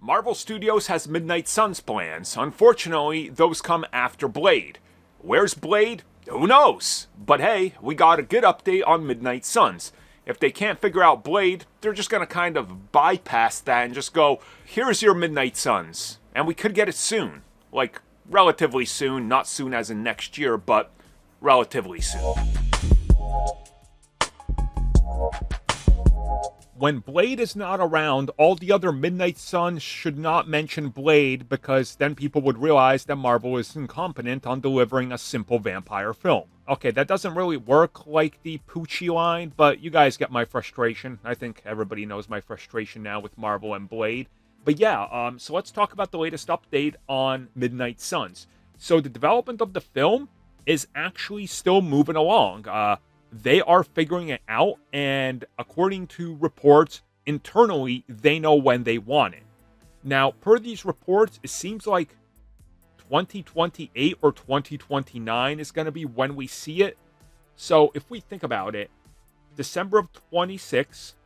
Marvel Studios has Midnight Suns plans. Unfortunately, those come after Blade. Where's Blade? Who knows? But hey, we got a good update on Midnight Suns. If they can't figure out Blade, they're just gonna kind of bypass that and just go, here's your Midnight Suns. And we could get it soon. Like, relatively soon, not soon as in next year, but relatively soon. When Blade is not around, all the other Midnight Suns should not mention Blade because then people would realize that Marvel is incompetent on delivering a simple vampire film. Okay, that doesn't really work like the Poochie line, but you guys get my frustration. I think everybody knows my frustration now with Marvel and Blade. But yeah, so let's talk about the latest update on Midnight Suns. So the development of the film is actually still moving along. They are figuring it out, and according to reports, internally, they know when they want it. Now, per these reports, it seems like 2028 or 2029 is going to be when we see it. So, if we think about it, December of 26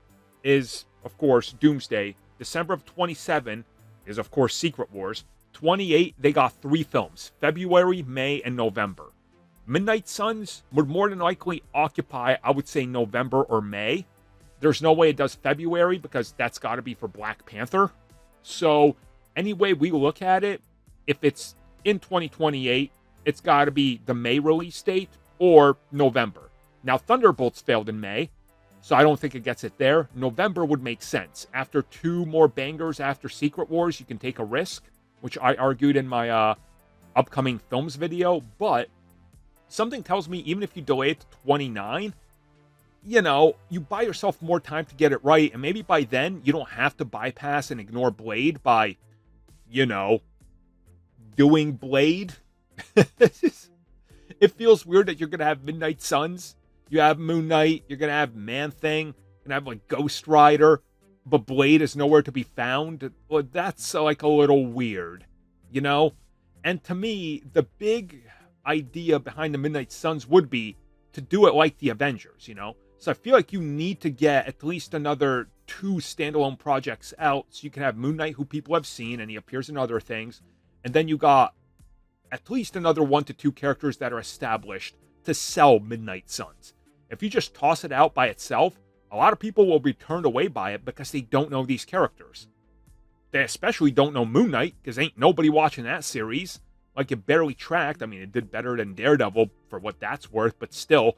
is, of course, Doomsday. December of 27 is, of course, Secret Wars. 28, they got 3 films, February, May, and November. Midnight Suns would more than likely occupy, I would say, November or May. There's no way it does February because that's got to be for Black Panther. So, any way we look at it, if it's in 2028, it's got to be the May release date or November. Now, Thunderbolts failed in May, so I don't think it gets it there. November would make sense. After 2 more bangers after Secret Wars, you can take a risk, which I argued in my upcoming films video, but something tells me even if you delay it to 29, you buy yourself more time to get it right. And maybe by then, you don't have to bypass and ignore Blade by, doing Blade. It feels weird that you're going to have Midnight Suns. You have Moon Knight. You're going to have Man-Thing. You're going to have, like, Ghost Rider. But Blade is nowhere to be found. Well, that's, like, a little weird, And to me, the big idea behind the Midnight Suns would be to do it like the Avengers, So I feel like you need to get at least another 2 standalone projects out so you can have Moon Knight, who people have seen, and he appears in other things. And then you got at least another 1 to 2 characters that are established to sell Midnight Suns. If you just toss it out by itself, a lot of people will be turned away by it because they don't know these characters. They especially don't know Moon Knight because ain't nobody watching that series. Like, it barely tracked. I mean, it did better than Daredevil for what that's worth, but still,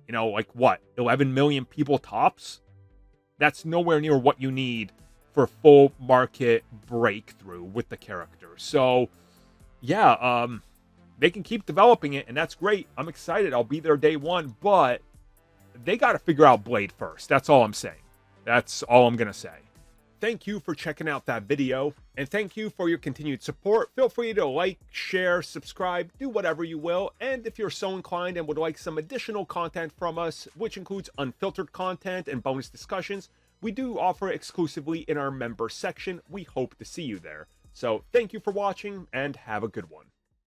11 million people tops? That's nowhere near what you need for full market breakthrough with the character. So, yeah, they can keep developing it, and that's great. I'm excited. I'll be there day one, but they got to figure out Blade first. That's all I'm saying. That's all I'm going to say. Thank you for checking out that video, and thank you for your continued support. Feel free to like, share, subscribe, do whatever you will, and if you're so inclined and would like some additional content from us, which includes unfiltered content and bonus discussions, we do offer exclusively in our member section. We hope to see you there. So thank you for watching, and have a good one.